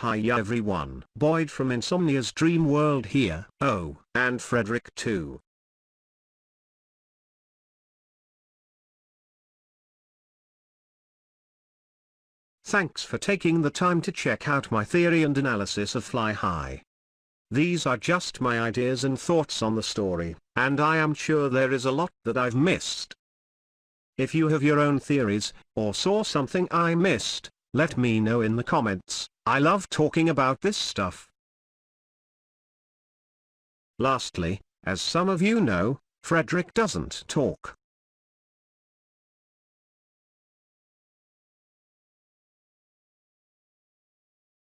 Hi everyone. Boyd from InSomnia's Dream World here. Oh, and Frederick too. Thanks for taking the time to check out my theory and analysis of Fly High. These are just my ideas and thoughts on the story, and I am sure there is a lot that I've missed. If you have your own theories, or saw something I missed, let me know in the comments. I love talking about this stuff. Lastly, as some of you know, Frederick doesn't talk.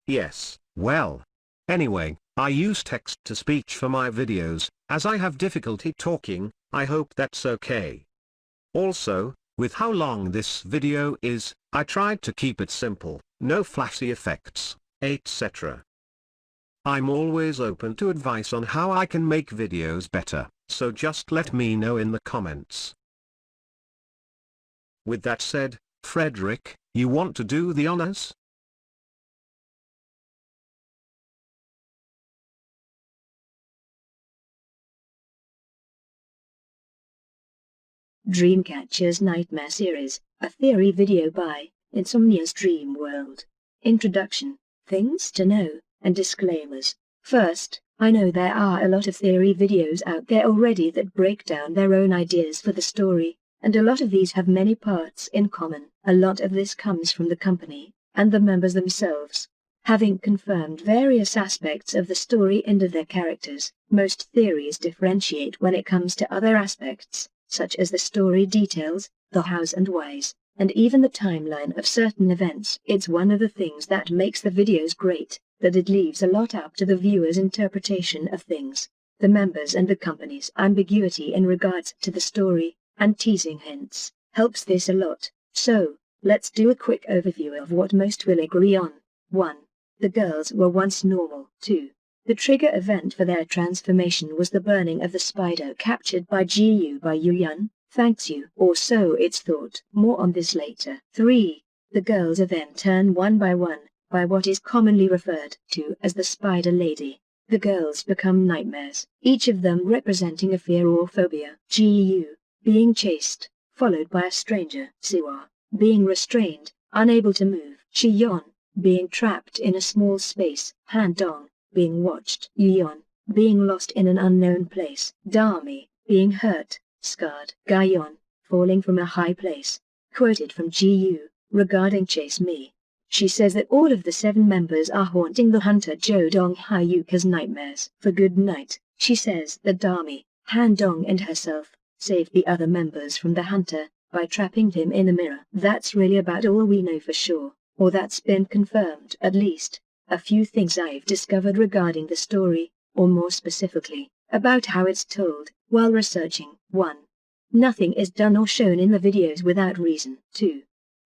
Yes, well. Anyway, I use text-to-speech for my videos, as I have difficulty talking. I hope that's okay. Also, with how long this video is, I tried to keep it simple, no flashy effects, etc. I'm always open to advice on how I can make videos better, so just let me know in the comments. With that said, Frederick, you want to do the honors? Dreamcatcher's Nightmare Series, a theory video by InSomnia's Dream World. Introduction, things to know, and disclaimers. First, I know there are a lot of theory videos out there already that break down their own ideas for the story, and a lot of these have many parts in common. A lot of this comes from the company, and the members themselves. Having confirmed various aspects of the story and of their characters, most theories differentiate when it comes to other aspects, such as the story details, the hows and whys, and even the timeline of certain events. It's one of the things that makes the videos great, that it leaves a lot up to the viewer's interpretation of things. The members and the company's ambiguity in regards to the story, and teasing hints, helps this a lot. So, let's do a quick overview of what most will agree on. 1. The girls were once normal. 2. The trigger event for their transformation was the burning of the spider captured by GU by Yuyun, thanks you, or so it's thought. More on this later. 3. The girls are then turned one by what is commonly referred to as the Spider Lady. The girls become nightmares, each of them representing a fear or phobia. GU, being chased, followed by a stranger. Siwa, being restrained, unable to move. Shiyon, being trapped in a small space. Han-dong, being watched. Yuyon, being lost in an unknown place. Dami, being hurt, scarred. Gayon, falling from a high place. Quoted from GU, regarding Chase Me. She says that all of the 7 members are haunting the hunter Jodong Hyuka's nightmares. For good night, she says that Dami, Han-dong and herself, saved the other members from the hunter, by trapping him in a mirror. That's really about all we know for sure, or that's been confirmed at least. A few things I've discovered regarding the story, or more specifically, about how it's told, while researching. 1. Nothing is done or shown in the videos without reason. 2.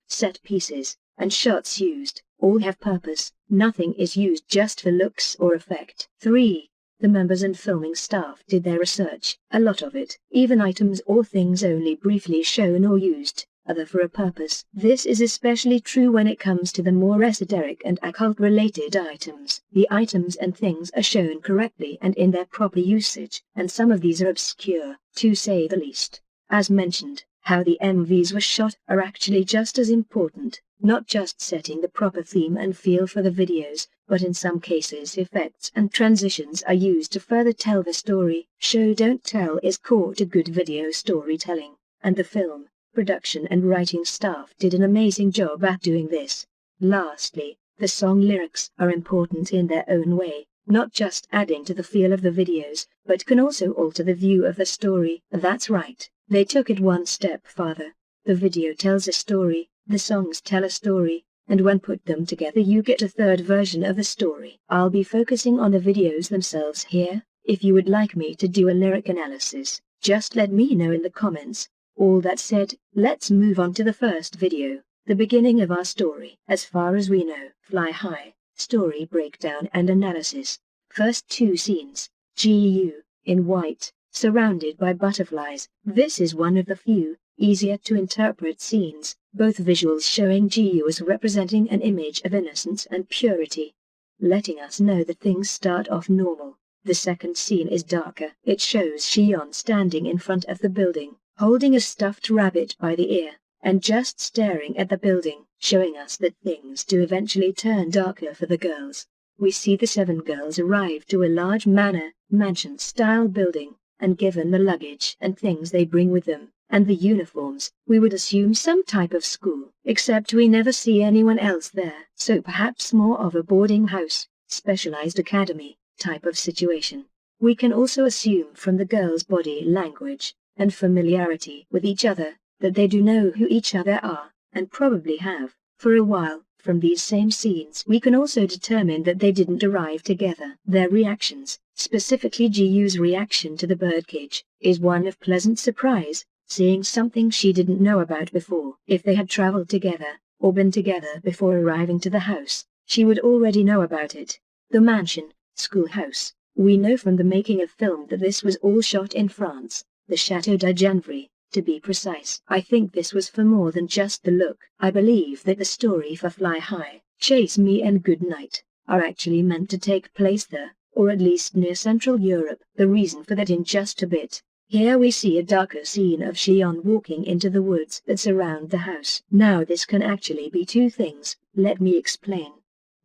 Set pieces, and shots used, all have purpose, nothing is used just for looks or effect. 3. The members and filming staff did their research, a lot of it, even items or things only briefly shown or used, other for a purpose. This is especially true when it comes to the more esoteric and occult-related items. The items and things are shown correctly and in their proper usage, and some of these are obscure, to say the least. As mentioned, how the MVs were shot are actually just as important, not just setting the proper theme and feel for the videos, but in some cases effects and transitions are used to further tell the story. Show don't tell is core to good video storytelling, and the film, production and writing staff did an amazing job at doing this. Lastly, the song lyrics are important in their own way, not just adding to the feel of the videos, but can also alter the view of the story. That's right, they took it one step farther. The video tells a story, the songs tell a story, and when put them together you get a third version of the story. I'll be focusing on the videos themselves here. If you would like me to do a lyric analysis, just let me know in the comments. All that said, let's move on to the first video, the beginning of our story. As far as we know, Fly High, story breakdown and analysis. First 2 scenes, GU, in white, surrounded by butterflies. This is one of the few, easier to interpret scenes, both visuals showing GU as representing an image of innocence and purity. letting us know that things start off normal. The second scene is darker. It shows Xion standing in front of the building, holding a stuffed rabbit by the ear, and just staring at the building, showing us that things do eventually turn darker for the girls. We see the 7 girls arrive to a large mansion-style building, and given the luggage and things they bring with them, and the uniforms, we would assume some type of school, except we never see anyone else there, so perhaps more of a boarding house, specialized academy, type of situation. We can also assume from the girls' body language, and familiarity with each other, that they do know who each other are, and probably have, for a while. From these same scenes we can also determine that they didn't arrive together. Their reactions, specifically Jiu's reaction to the birdcage, is one of pleasant surprise, seeing something she didn't know about before. If they had traveled together, or been together before arriving to the house, she would already know about it. The mansion, schoolhouse, we know from the making of film that this was all shot in France, the Château de Janvier, to be precise. I think this was for more than just the look. I believe that the story for Fly High, Chase Me and Good Night, are actually meant to take place there, or at least near Central Europe. The reason for that in just a bit. Here we see a darker scene of Xion walking into the woods that surround the house. Now this can actually be 2 things, let me explain.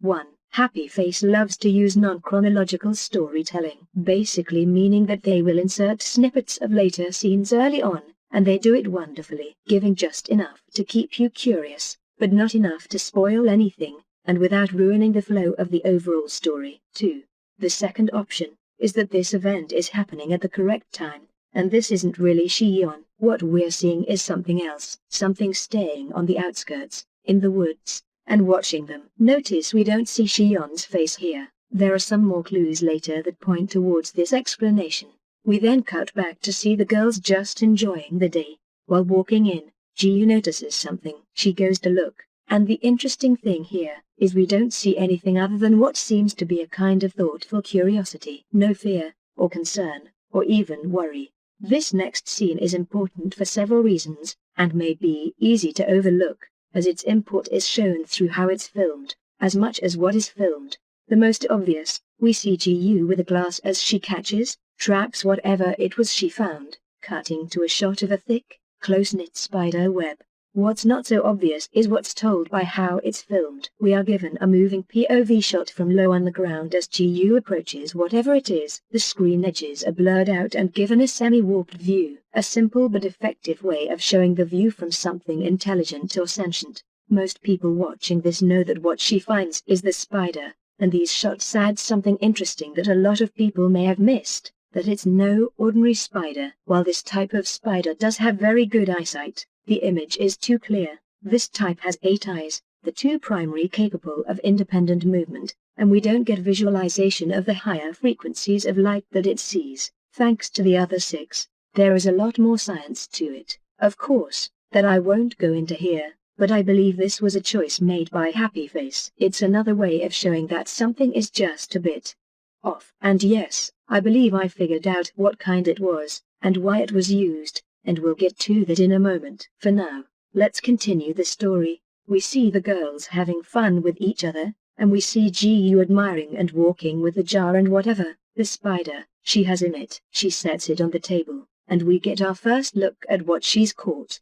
1. Happy Face loves to use non-chronological storytelling, basically meaning that they will insert snippets of later scenes early on, and they do it wonderfully, giving just enough to keep you curious, but not enough to spoil anything, and without ruining the flow of the overall story. 2. The second option is that this event is happening at the correct time, and this isn't really Xion. What we're seeing is something else, something staying on the outskirts, in the woods, and watching them. Notice we don't see Xion's face here. There are some more clues later that point towards this explanation. We then cut back to see the girls just enjoying the day. While walking in, Jiu notices something. She goes to look, and the interesting thing here is we don't see anything other than what seems to be a kind of thoughtful curiosity. No fear, or concern, or even worry. This next scene is important for several reasons, and may be easy to overlook, as its import is shown through how it's filmed, as much as what is filmed. The most obvious, we see Jiu with a glass as she traps whatever it was she found, cutting to a shot of a thick, close-knit spider web. What's not so obvious is what's told by how it's filmed. We are given a moving POV shot from low on the ground as Jiu approaches whatever it is. The screen edges are blurred out and given a semi-warped view, a simple but effective way of showing the view from something intelligent or sentient. Most people watching this know that what she finds is the spider, and these shots add something interesting that a lot of people may have missed, that it's no ordinary spider. While this type of spider does have very good eyesight, the image is too clear. This type has 8 eyes, the 2 primary capable of independent movement, and we don't get visualization of the higher frequencies of light that it sees, thanks to the other 6. There is a lot more science to it, of course, that I won't go into here, but I believe this was a choice made by Happy Face. It's another way of showing that something is just a bit off. And yes, I believe I figured out what kind it was, and why it was used, and we'll get to that in a moment. For now, let's continue the story. We see the girls having fun with each other, and we see Jiu admiring and walking with the jar and whatever, the spider, she has in it. She sets it on the table, and we get our first look at what she's caught.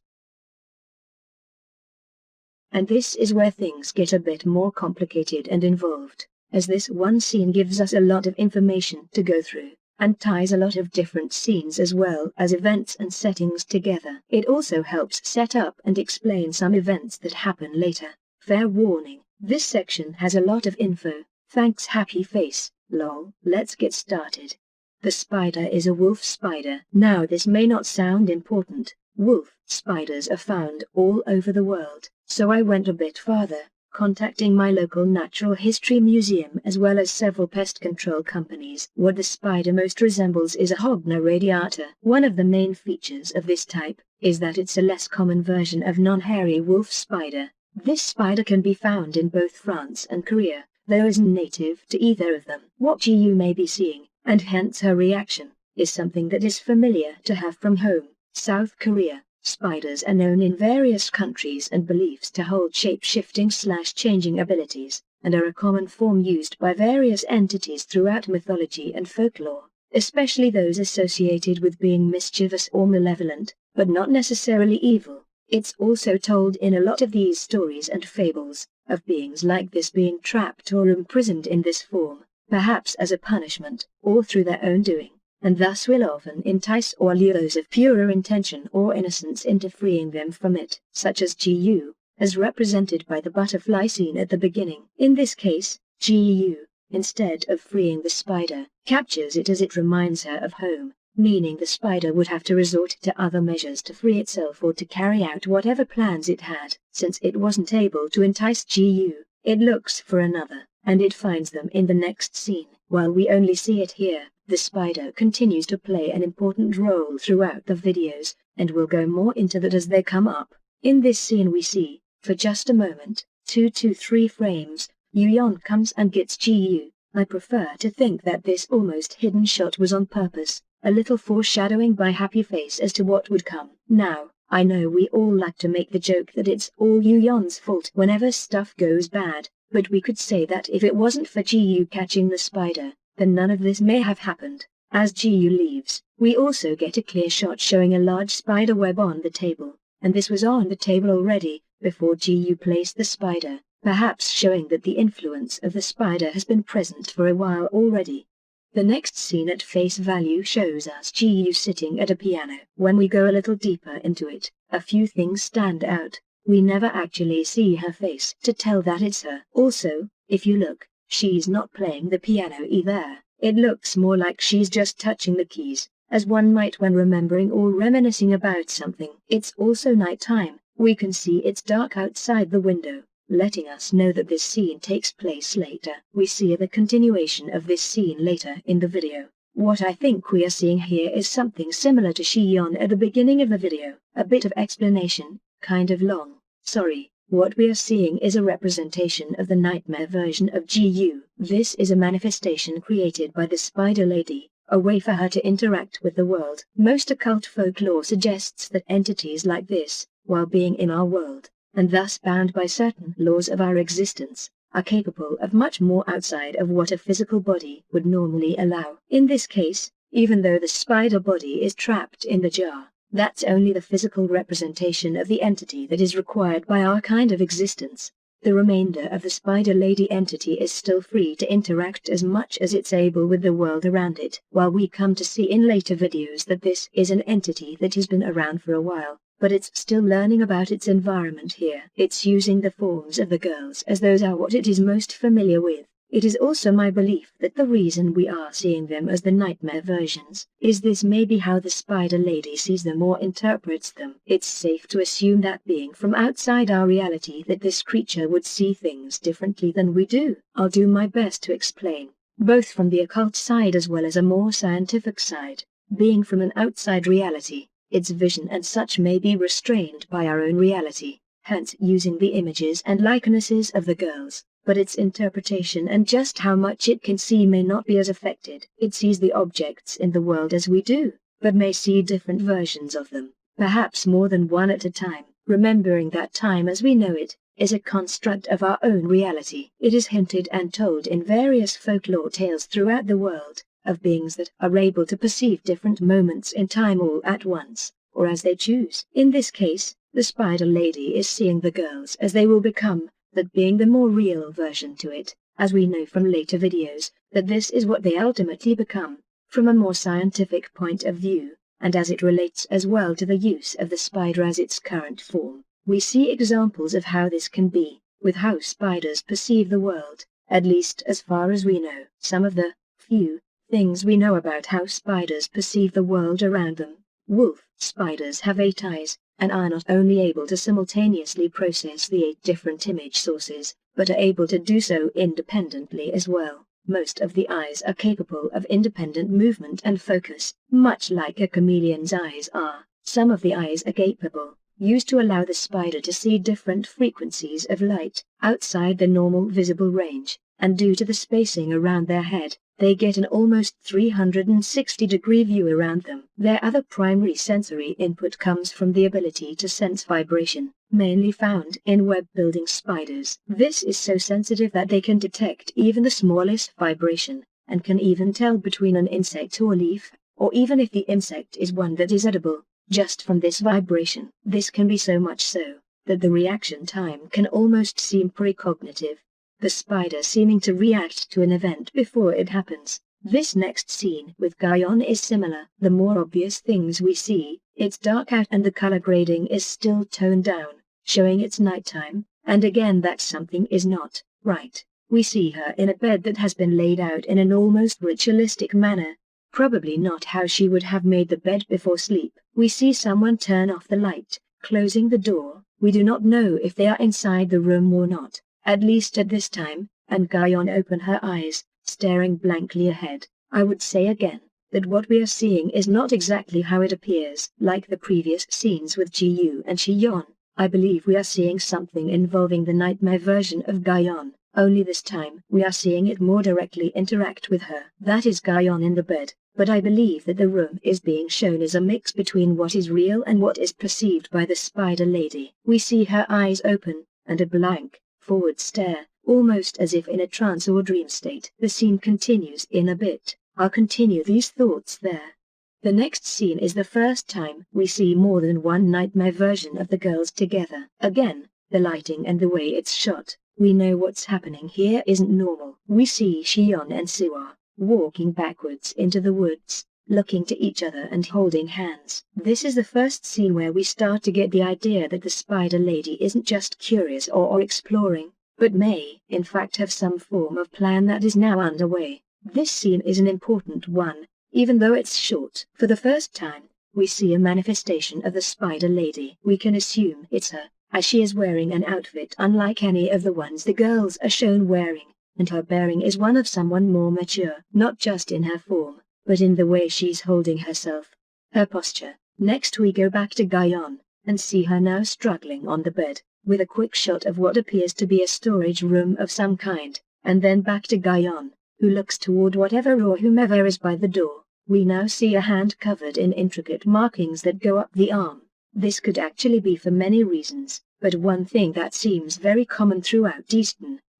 And this is where things get a bit more complicated and involved, as this one scene gives us a lot of information to go through, and ties a lot of different scenes as well as events and settings together. It also helps set up and explain some events that happen later. Fair warning, this section has a lot of info, thanks Happy Face, lol. Let's get started. The spider is a wolf spider. Now this may not sound important. Wolf spiders are found all over the world, so I went a bit farther, contacting my local natural history museum as well as several pest control companies. What the spider most resembles is a Hogna radiata. One of the main features of this type is that it's a less common version of non-hairy wolf spider. This spider can be found in both France and Korea, though isn't native to either of them. What Jiu may be seeing, and hence her reaction, is something that is familiar to her from home, South Korea. Spiders are known in various countries and beliefs to hold shape-shifting/changing abilities. and are a common form used by various entities throughout mythology and folklore, especially those associated with being mischievous or malevolent, but not necessarily evil. It's also told in a lot of these stories and fables, of beings like this being trapped or imprisoned in this form, perhaps as a punishment, or through their own doing, and thus will often entice or lure those of purer intention or innocence into freeing them from it, such as Gu, as represented by the butterfly scene at the beginning. In this case, Gu, instead of freeing the spider, captures it as it reminds her of home, meaning the spider would have to resort to other measures to free itself or to carry out whatever plans it had. Since it wasn't able to entice Gu, it looks for another, and it finds them in the next scene. While we only see it here, the spider continues to play an important role throughout the videos, and we'll go more into that as they come up. In this scene we see, for just a moment, 2 to 3 frames, Yuyeon comes and gets Gu. I prefer to think that this almost hidden shot was on purpose, a little foreshadowing by Happy Face as to what would come. Now, I know we all like to make the joke that it's all Yuyeon's fault whenever stuff goes bad, but we could say that if it wasn't for Gu catching the spider, then none of this may have happened. As Gu leaves, we also get a clear shot showing a large spider web on the table, and this was on the table already, before Gu placed the spider, perhaps showing that the influence of the spider has been present for a while already. The next scene at face value shows us Gu sitting at a piano. When we go a little deeper into it, a few things stand out. We never actually see her face to tell that it's her. Also, if you look, she's not playing the piano either. It looks more like she's just touching the keys, as one might when remembering or reminiscing about something. It's also nighttime. We can see it's dark outside the window, letting us know that this scene takes place later. We see the continuation of this scene later in the video. What I think we are seeing here is something similar to Shion at the beginning of the video. A bit of explanation, kind of long. Sorry. What we are seeing is a representation of the nightmare version of Gu. This is a manifestation created by the Spider Lady, a way for her to interact with the world. Most occult folklore suggests that entities like this, while being in our world, and thus bound by certain laws of our existence, are capable of much more outside of what a physical body would normally allow. In this case, even though the spider body is trapped in the jar, that's only the physical representation of the entity that is required by our kind of existence. The remainder of the Spider Lady entity is still free to interact as much as it's able with the world around it, while we come to see in later videos that this is an entity that has been around for a while, but it's still learning about its environment here. It's using the forms of the girls as those are what it is most familiar with. It is also my belief that the reason we are seeing them as the nightmare versions is this may be how the Spider Lady sees them or interprets them. It's safe to assume that being from outside our reality that this creature would see things differently than we do. I'll do my best to explain, both from the occult side as well as a more scientific side. Being from an outside reality, its vision and such may be restrained by our own reality, hence using the images and likenesses of the girls. But its interpretation and just how much it can see may not be as affected. It sees the objects in the world as we do, but may see different versions of them, perhaps more than one at a time, remembering that time as we know it is a construct of our own reality. It is hinted and told in various folklore tales throughout the world, of beings that are able to perceive different moments in time all at once, or as they choose. In this case, the Spider Lady is seeing the girls as they will become, that being the more real version to it, as we know from later videos, that this is what they ultimately become, from a more scientific point of view, and as it relates as well to the use of the spider as its current form. We see examples of how this can be, with how spiders perceive the world, at least as far as we know. Some of the few things we know about how spiders perceive the world around them. Wolf spiders have 8 eyes, and are not only able to simultaneously process the 8 different image sources, but are able to do so independently as well. Most of the eyes are capable of independent movement and focus, much like a chameleon's eyes are. Some of the eyes are capable, used to allow the spider to see different frequencies of light, outside the normal visible range, and due to the spacing around their head, they get an almost 360-degree view around them. Their other primary sensory input comes from the ability to sense vibration. mainly found in web-building spiders. This is so sensitive that they can detect even the smallest vibration, and can even tell between an insect or leaf, or even if the insect is one that is edible, just from this vibration. This can be so much so, that the reaction time can almost seem precognitive, the spider seeming to react to an event before it happens. This next scene with Guyon is similar. The more obvious things we see, it's dark out and the color grading is still toned down, showing it's nighttime, and again that something is not right. We see her in a bed that has been laid out in an almost ritualistic manner, probably not how she would have made the bed before sleep. We see someone turn off the light, closing the door. We do not know if they are inside the room or not, at least at this time, and Guyon open her eyes, staring blankly ahead. I would say again, that what we are seeing is not exactly how it appears. Like the previous scenes with Ji-yu and Shi-yeon, I believe we are seeing something involving the nightmare version of Guyon, only this time we are seeing it more directly interact with her. That is Guyon in the bed, but I believe that the room is being shown as a mix between what is real and what is perceived by the spider lady. We see her eyes open, and a blank, forward stare, almost as if in a trance or dream state. The scene continues in a bit. I'll continue these thoughts there. The next scene is the first time we see more than one nightmare version of the girls together. Again, the lighting and the way it's shot, we know what's happening here isn't normal. We see Shion and Siwa walking backwards into the woods, looking to each other and holding hands. This is the first scene where we start to get the idea that the spider lady isn't just curious or exploring, but may, in fact, have some form of plan that is now underway. This scene is an important one, even though it's short. For the first time, we see a manifestation of the spider lady. We can assume it's her, as she is wearing an outfit unlike any of the ones the girls are shown wearing, and her bearing is one of someone more mature, not just in her form, but in the way she's holding herself, her posture. Next we go back to Guyon, and see her now struggling on the bed, with a quick shot of what appears to be a storage room of some kind, and then back to Guyon, who looks toward whatever or whomever is by the door. We now see a hand covered in intricate markings that go up the arm. This could actually be for many reasons, but one thing that seems very common throughout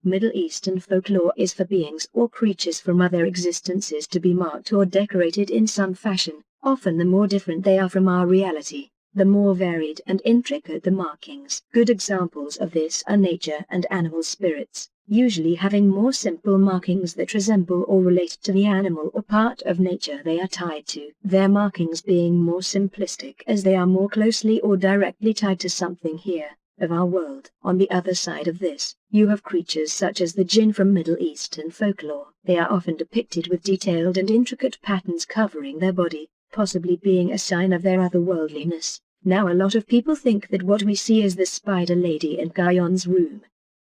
Middle Eastern folklore is for beings or creatures from other existences to be marked or decorated in some fashion. Often the more different they are from our reality, the more varied and intricate the markings. Good examples of this are nature and animal spirits, usually having more simple markings that resemble or relate to the animal or part of nature they are tied to, their markings being more simplistic as they are more closely or directly tied to something here, of our world. On the other side of this, you have creatures such as the jinn from Middle Eastern folklore. They are often depicted with detailed and intricate patterns covering their body, possibly being a sign of their otherworldliness. Now a lot of people think that what we see is the spider lady in Guyon's room.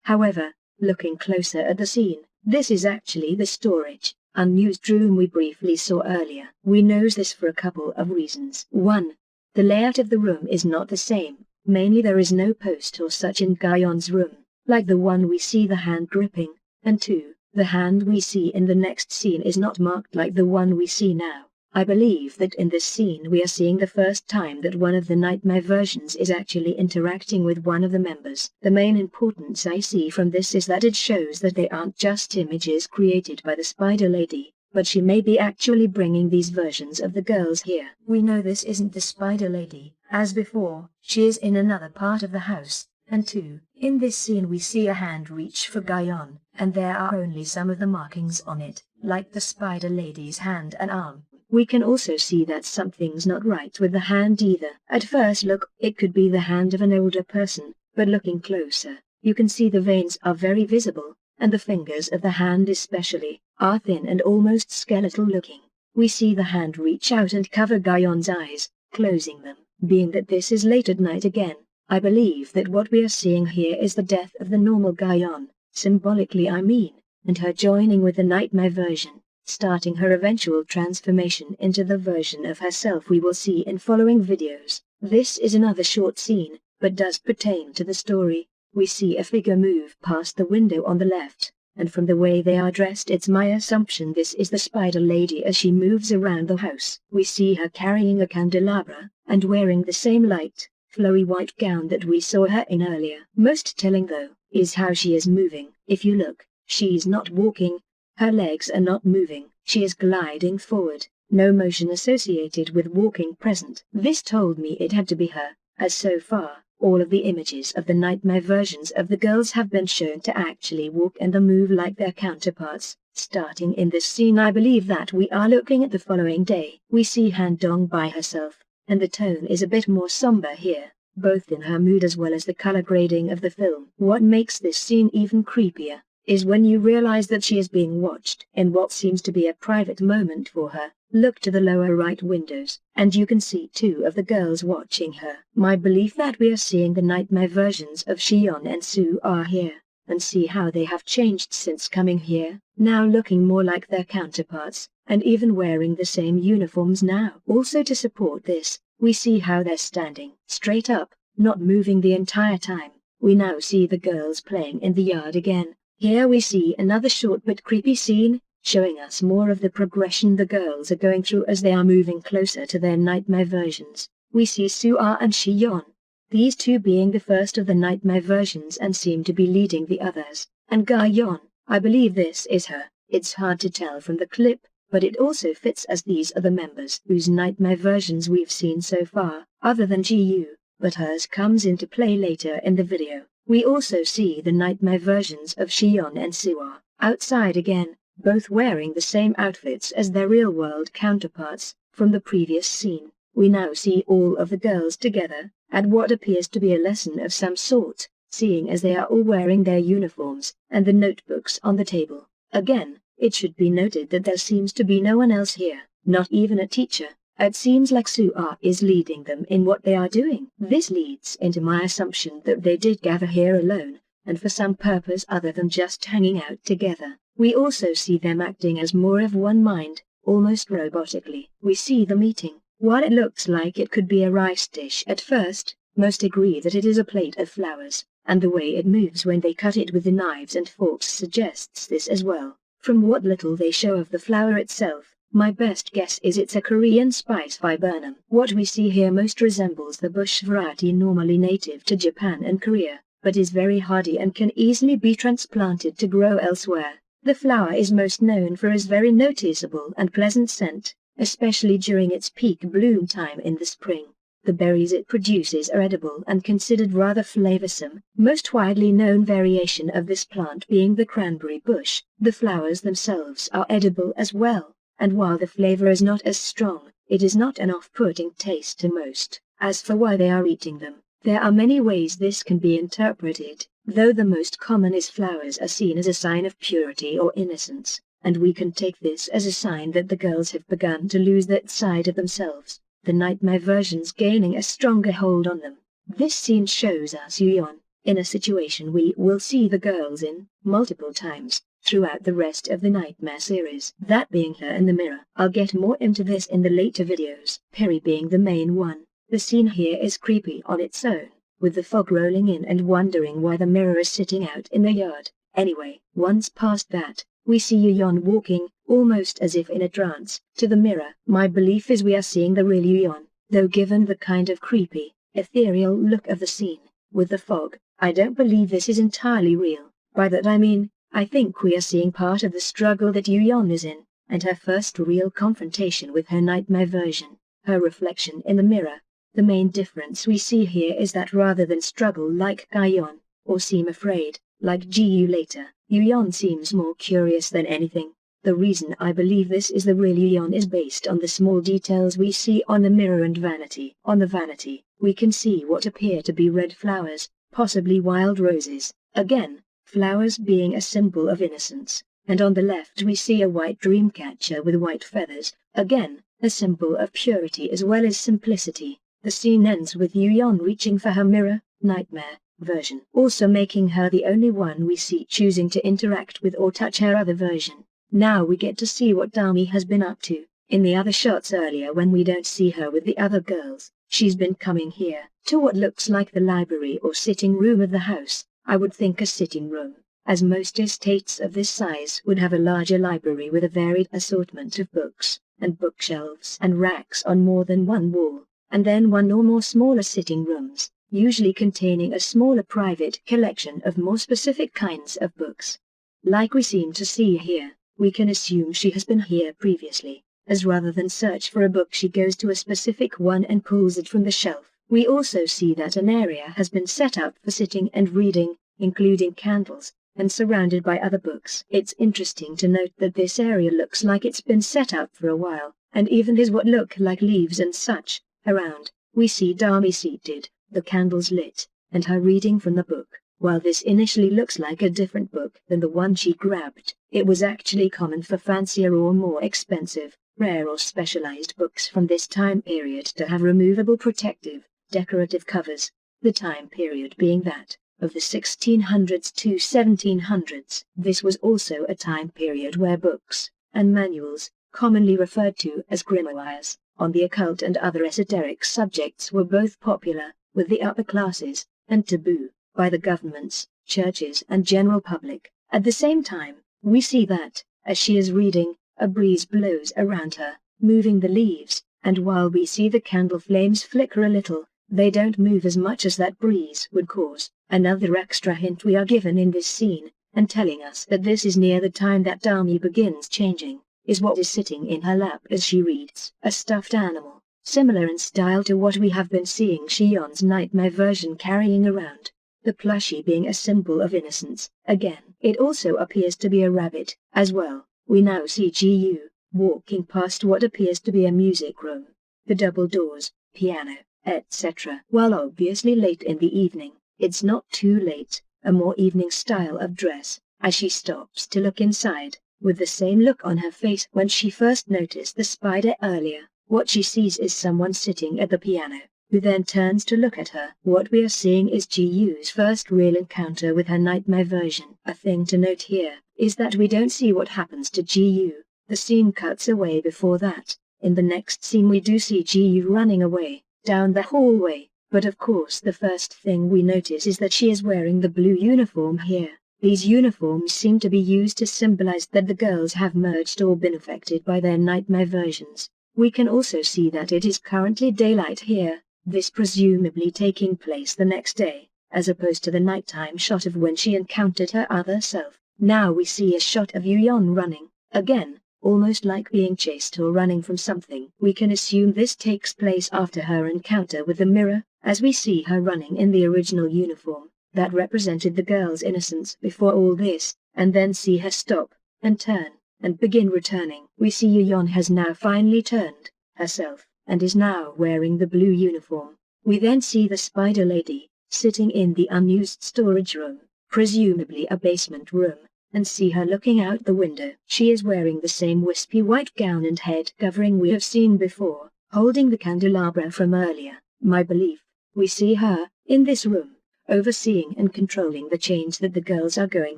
However, looking closer at the scene, this is actually the storage, unused room we briefly saw earlier. We know this for a couple of reasons. 1. The layout of the room is not the same. Mainly there is no post or such in Guyon's room, like the one we see the hand gripping, and 2. The hand we see in the next scene is not marked like the one we see now. I believe that in this scene we are seeing the first time that one of the nightmare versions is actually interacting with one of the members. The main importance I see from this is that it shows that they aren't just images created by the spider lady, but she may be actually bringing these versions of the girls here. We know this isn't the spider lady, as before, she is in another part of the house, and 2. In this scene we see a hand reach for Guyon, and there are only some of the markings on it, like the spider lady's hand and arm. We can also see that something's not right with the hand either. At first look, it could be the hand of an older person, but looking closer, you can see the veins are very visible, and the fingers of the hand especially, are thin and almost skeletal looking. We see the hand reach out and cover Guyon's eyes, closing them. Being that this is late at night again, I believe that what we are seeing here is the death of the normal Guyon, symbolically I mean, and her joining with the nightmare version, starting her eventual transformation into the version of herself we will see in following videos. This is another short scene, but does pertain to the story. We see a figure move past the window on the left, and from the way they are dressed it's my assumption this is the spider lady as she moves around the house. We see her carrying a candelabra, and wearing the same light, flowy white gown that we saw her in earlier. Most telling though, is how she is moving. If you look, she's not walking. Her legs are not moving. She is gliding forward. No motion associated with walking present. This told me it had to be her, as so far, all of the images of the nightmare versions of the girls have been shown to actually walk and move like their counterparts. Starting in this scene, I believe that we are looking at the following day. We see Han Dong by herself, and the tone is a bit more somber here, both in her mood as well as the color grading of the film. What makes this scene even creepier is when you realize that she is being watched in what seems to be a private moment for her. Look to the lower right windows, and you can see two of the girls watching her. My belief that we are seeing the nightmare versions of Xion and Su are here, and see how they have changed since coming here, now looking more like their counterparts, and even wearing the same uniforms now. Also to support this, we see how they're standing straight up, not moving the entire time. We now see the girls playing in the yard again. Here we see another short but creepy scene, showing us more of the progression the girls are going through as they are moving closer to their nightmare versions. We see Su-ah and Xion, these two being the first of the nightmare versions and seem to be leading the others. And Ga-yeon, I believe this is her. It's hard to tell from the clip, but it also fits as these are the members whose nightmare versions we've seen so far, other than Ji-yu, but hers comes into play later in the video. We also see the nightmare versions of Xion and Su-ah, outside again, both wearing the same outfits as their real-world counterparts from the previous scene. We now see all of the girls together, at what appears to be a lesson of some sort, seeing as they are all wearing their uniforms, and the notebooks on the table. Again, it should be noted that there seems to be no one else here, not even a teacher. It seems like Su-ah is leading them in what they are doing. This leads into my assumption that they did gather here alone, and for some purpose other than just hanging out together. We also see them acting as more of one mind, almost robotically. We see them eating. While it looks like it could be a rice dish at first, most agree that it is a plate of flowers, and the way it moves when they cut it with the knives and forks suggests this as well. From what little they show of the flower itself, my best guess is it's a Korean spice viburnum. What we see here most resembles the bush variety normally native to Japan and Korea, but is very hardy and can easily be transplanted to grow elsewhere. The flower is most known for its very noticeable and pleasant scent, especially during its peak bloom time in the spring. The berries it produces are edible and considered rather flavorsome, most widely known variation of this plant being the cranberry bush. The flowers themselves are edible as well, and while the flavor is not as strong, it is not an off-putting taste to most. As for why they are eating them, there are many ways this can be interpreted, though the most common is flowers are seen as a sign of purity or innocence, and we can take this as a sign that the girls have begun to lose that side of themselves, the nightmare versions gaining a stronger hold on them. This scene shows us Yuyeon, in a situation we will see the girls in, multiple times, throughout the rest of the nightmare series, that being her in the mirror. I'll get more into this in the later videos. Perry being the main one. The scene here is creepy on its own, with the fog rolling in and wondering why the mirror is sitting out in the yard. Anyway, once past that, we see Yuyeon walking, almost as if in a trance, to the mirror. My belief is we are seeing the real Yuyeon, though given the kind of creepy, ethereal look of the scene, with the fog, I don't believe this is entirely real. By that I mean, I think we are seeing part of the struggle that Yuyeon is in, and her first real confrontation with her nightmare version, her reflection in the mirror. The main difference we see here is that rather than struggle like Ga-yeon, or seem afraid, like Ji-yu later, Yuyeon seems more curious than anything. The reason I believe this is the real Yuyeon is based on the small details we see on the mirror and vanity. On the vanity, we can see what appear to be red flowers, possibly wild roses, again, flowers being a symbol of innocence, and on the left we see a white dreamcatcher with white feathers, again, a symbol of purity as well as simplicity. The scene ends with Yuyeon reaching for her mirror, nightmare version, also making her the only one we see choosing to interact with or touch her other version. Now we get to see what Dami has been up to. In the other shots earlier when we don't see her with the other girls, she's been coming here, to what looks like the library or sitting room of the house. I would think a sitting room, as most estates of this size would have a larger library with a varied assortment of books, and bookshelves and racks on more than one wall. and then one or more smaller sitting rooms, usually containing a smaller private collection of more specific kinds of books. Like we seem to see here, we can assume she has been here previously, as rather than search for a book she goes to a specific one and pulls it from the shelf. We also see that an area has been set up for sitting and reading, including candles, and surrounded by other books. It's interesting to note that this area looks like it's been set up for a while, and even has what look like leaves and such around. We see Dami seated, the candles lit, and her reading from the book. While this initially looks like a different book than the one she grabbed, it was actually common for fancier or more expensive, rare or specialized books from this time period to have removable protective, decorative covers, the time period being that of the 1600s to 1700s. This was also a time period where books and manuals, commonly referred to as grimoires, on the occult and other esoteric subjects were both popular with the upper classes and taboo by the governments, churches and general public. At the same time, we see that, as she is reading, a breeze blows around her, moving the leaves, and while we see the candle flames flicker a little, they don't move as much as that breeze would cause. Another extra hint we are given in this scene, and telling us that this is near the time that Dami begins changing, is what is sitting in her lap as she reads. A stuffed animal, similar in style to what we have been seeing Shion's nightmare version carrying around. The plushie being a symbol of innocence. Again, it also appears to be a rabbit, as well. We now see Gu walking past what appears to be a music room. The double doors, piano, etc. While obviously late in the evening, it's not too late, a more evening style of dress, as she stops to look inside, with the same look on her face when she first noticed the spider earlier. What she sees is someone sitting at the piano, who then turns to look at her. What we are seeing is Gu's first real encounter with her nightmare version. A thing to note here is that we don't see what happens to Gu. The scene cuts away before that. In the next scene we do see Gu running away, down the hallway, but of course the first thing we notice is that she is wearing the blue uniform here. These uniforms seem to be used to symbolize that the girls have merged or been affected by their nightmare versions. We can also see that it is currently daylight here, this presumably taking place the next day, as opposed to the nighttime shot of when she encountered her other self. Now we see a shot of Yuyeon running, again, almost like being chased or running from something. We can assume this takes place after her encounter with the mirror, as we see her running in the original uniform that represented the girl's innocence before all this, and then see her stop, and turn, and begin returning. We see Yuyeon has now finally turned herself, and is now wearing the blue uniform. We then see the spider lady, sitting in the unused storage room, presumably a basement room, and see her looking out the window. She is wearing the same wispy white gown and head covering we have seen before, holding the candelabra from earlier. My belief, we see her, in this room, overseeing and controlling the change that the girls are going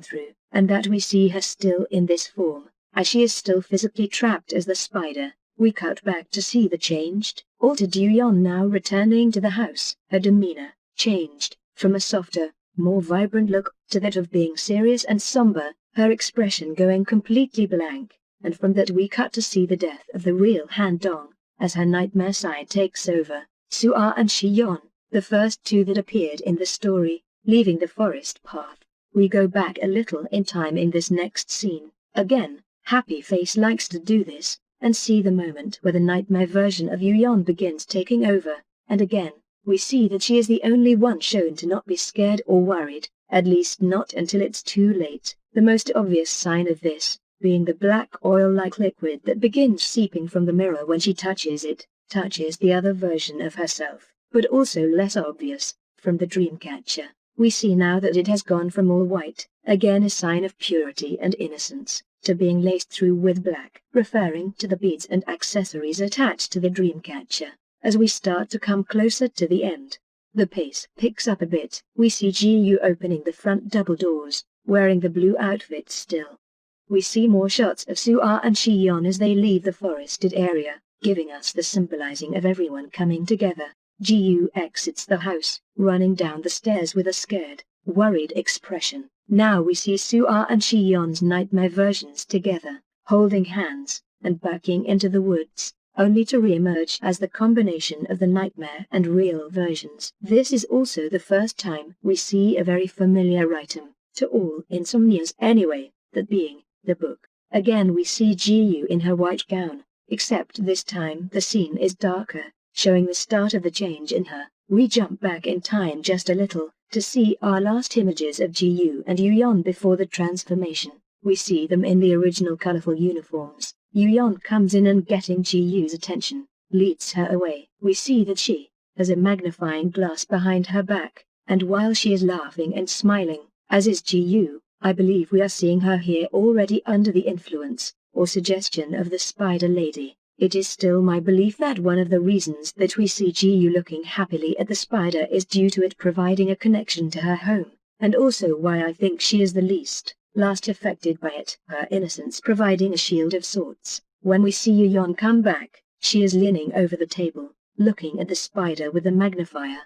through, and that we see her still in this form, as she is still physically trapped as the spider. We cut back to see the changed, altered Yuyeon now returning to the house. Her demeanor changed from a softer, more vibrant look to that of being serious and somber, her expression going completely blank, and from that we cut to see the death of the real Han Dong, as her nightmare side takes over. Sua and Shiyeon, the first two that appeared in the story, leaving the forest path. We go back a little in time in this next scene. Again, Happy Face likes to do this, and see the moment where the nightmare version of Yuyeon begins taking over, and again, we see that she is the only one shown to not be scared or worried, at least not until it's too late. The most obvious sign of this, being the black oil-like liquid that begins seeping from the mirror when she touches it, touches the other version of herself, but also less obvious, from the Dreamcatcher. We see now that it has gone from all white, again a sign of purity and innocence, to being laced through with black, referring to the beads and accessories attached to the Dreamcatcher. As we start to come closer to the end, the pace picks up a bit. We see Gu opening the front double doors, wearing the blue outfit still. We see more shots of Sua and Shiyeon as they leave the forested area, giving us the symbolizing of everyone coming together. Gu exits the house, running down the stairs with a scared, worried expression. Now we see Sua and Shiyeon's nightmare versions together, holding hands, and backing into the woods. only to re-emerge as the combination of the nightmare and real versions. This is also the first time we see a very familiar item, to all insomnias anyway, that being the book. Again we see Ji-yu in her white gown, except this time the scene is darker, showing the start of the change in her. We jump back in time just a little, to see our last images of Ji-yu and Yu-yeon before the transformation. We see them in the original colorful uniforms. Yu-yeon comes in and getting Ji-yu's attention, leads her away. We see that she has a magnifying glass behind her back, and while she is laughing and smiling, as is Ji-yu, I believe we are seeing her here already under the influence, or suggestion of the Spider Lady. It is still my belief that one of the reasons that we see Ji-yu looking happily at the spider is due to it providing a connection to her home, and also why I think she is the last affected by it, her innocence providing a shield of sorts. When we see Yu-yeon come back, she is leaning over the table, looking at the spider with the magnifier.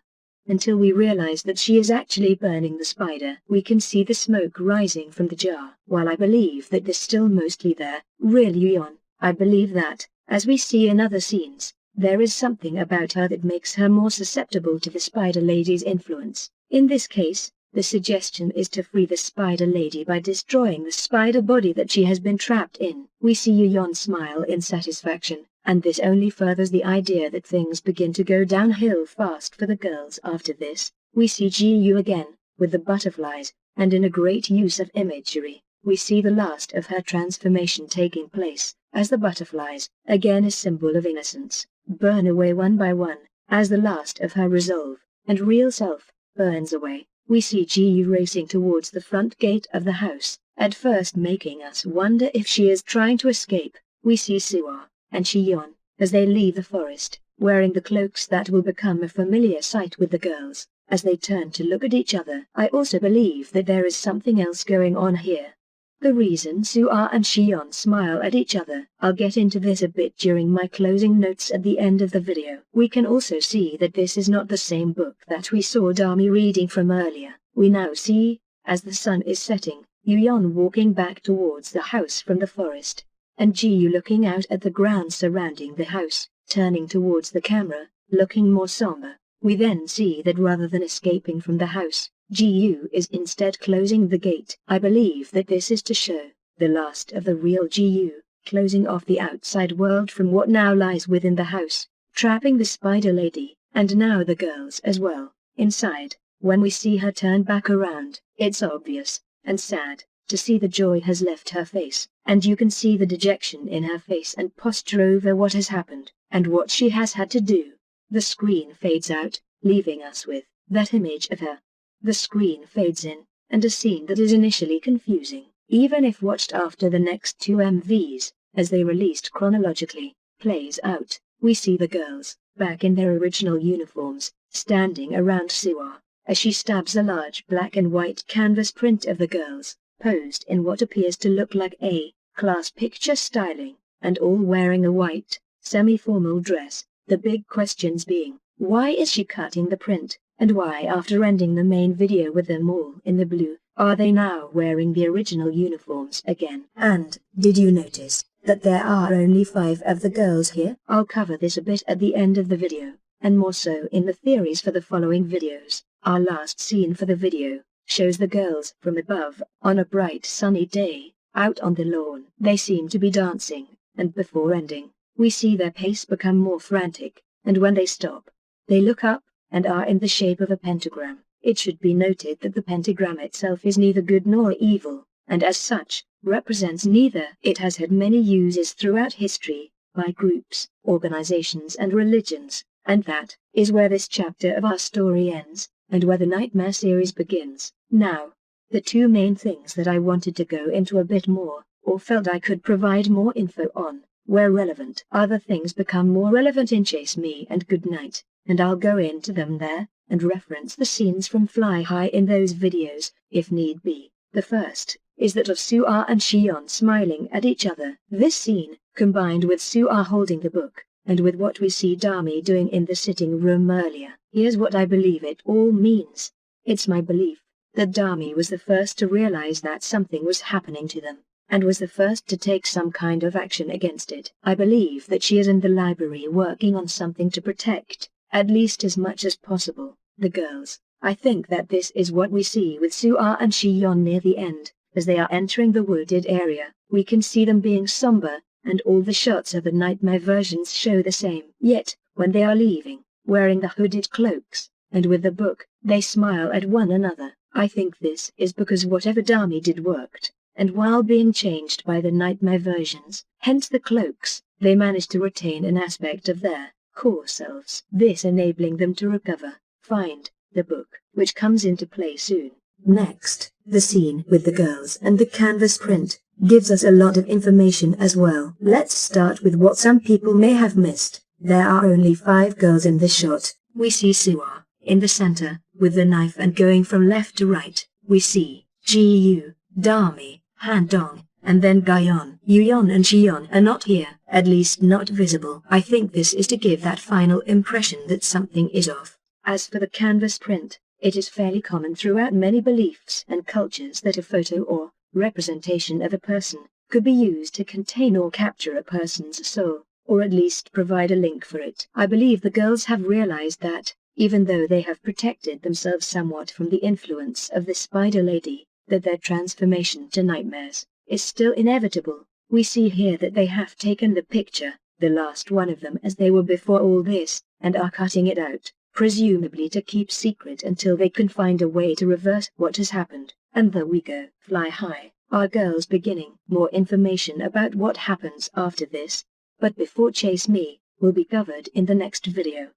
Until we realize that she is actually burning the spider. We can see the smoke rising from the jar. While I believe that there's still mostly there, real Yu-yeon, I believe that, as we see in other scenes, there is something about her that makes her more susceptible to the Spider Lady's influence. In this case, the suggestion is to free the Spider Lady by destroying the spider body that she has been trapped in. We see Yu-yeon smile in satisfaction, and this only furthers the idea that things begin to go downhill fast for the girls after this. We see Ji-yu again, with the butterflies, and in a great use of imagery. We see the last of her transformation taking place, as the butterflies, again a symbol of innocence, burn away one by one, as the last of her resolve, and real self, burns away. We see Ji-yu racing towards the front gate of the house, at first making us wonder if she is trying to escape. We see Suwa and Shi-yeon, as they leave the forest, wearing the cloaks that will become a familiar sight with the girls, as they turn to look at each other. I also believe that there is something else going on here. The reason Suwa and Shi-yeon smile at each other, I'll get into this a bit during my closing notes at the end of the video. We can also see that this is not the same book that we saw Dami reading from earlier. We now see, as the sun is setting, Yu-yeon walking back towards the house from the forest, and Ji-yu looking out at the grounds surrounding the house, turning towards the camera, looking more somber. We then see that rather than escaping from the house, Ji-yu is instead closing the gate. I believe that this is to show the last of the real Ji-yu, closing off the outside world from what now lies within the house, trapping the Spider Lady, and now the girls as well, inside. When we see her turn back around, it's obvious, and sad, to see the joy has left her face, and you can see the dejection in her face and posture over what has happened, and what she has had to do. The screen fades out, leaving us with that image of her. The screen fades in, and a scene that is initially confusing, even if watched after the next two MVs, as they released chronologically, plays out. We see the girls, back in their original uniforms, standing around Suwa, as she stabs a large black and white canvas print of the girls, posed in what appears to look like a class picture styling, and all wearing a white, semi-formal dress. The big questions being, why is she cutting the print, and why after ending the main video with them all in the blue, are they now wearing the original uniforms again? And, did you notice that there are only 5 of the girls here? I'll cover this a bit at the end of the video, and more so in the theories for the following videos. Our last scene for the video shows the girls from above, on a bright sunny day, out on the lawn. They seem to be dancing, and before ending, we see their pace become more frantic, and when they stop, they look up, and are in the shape of a pentagram. It should be noted that the pentagram itself is neither good nor evil, and as such, represents neither. It has had many uses throughout history, by groups, organizations and religions, and that is where this chapter of our story ends, and where the Nightmare series begins. Now, the two main things that I wanted to go into a bit more, or felt I could provide more info on, where relevant. Other things become more relevant in Chase Me and Good Night, and I'll go into them there, and reference the scenes from Fly High in those videos, if need be. The first is that of Suwa and Shi-yeon smiling at each other. This scene, combined with Suwa holding the book, and with what we see Dami doing in the sitting room earlier, here's what I believe it all means. It's my belief that Dami was the first to realize that something was happening to them, and was the first to take some kind of action against it. I believe that she is in the library working on something to protect, at least as much as possible, the girls. I think that this is what we see with Su'a and Shion near the end. As they are entering the wooded area, we can see them being somber, and all the shots of the nightmare versions show the same. Yet, when they are leaving, wearing the hooded cloaks, and with the book, they smile at one another. I think this is because whatever Dami did worked, and while being changed by the nightmare versions, hence the cloaks, they managed to retain an aspect of their core selves. This enabling them to recover, find, the book, which comes into play soon. Next, the scene with the girls and the canvas print gives us a lot of information as well. Let's start with what some people may have missed. There are only 5 girls in this shot. We see Su'a in the center with the knife, and going from left to right, we see Ji-yu, Dami, Han-dong, and then Gayon. Yuyeon and Shion are not here, at least not visible. I think this is to give that final impression that something is off. As for the canvas print, it is fairly common throughout many beliefs and cultures that a photo or representation of a person could be used to contain or capture a person's soul, or at least provide a link for it. I believe the girls have realized that, even though they have protected themselves somewhat from the influence of the Spider Lady, that their transformation to nightmares is still inevitable. We see here that they have taken the picture, the last one of them as they were before all this, and are cutting it out, presumably to keep secret until they can find a way to reverse what has happened. And there we go. Fly high. Our girls beginning. More information about what happens after this, but before Chase Me, will be covered in the next video.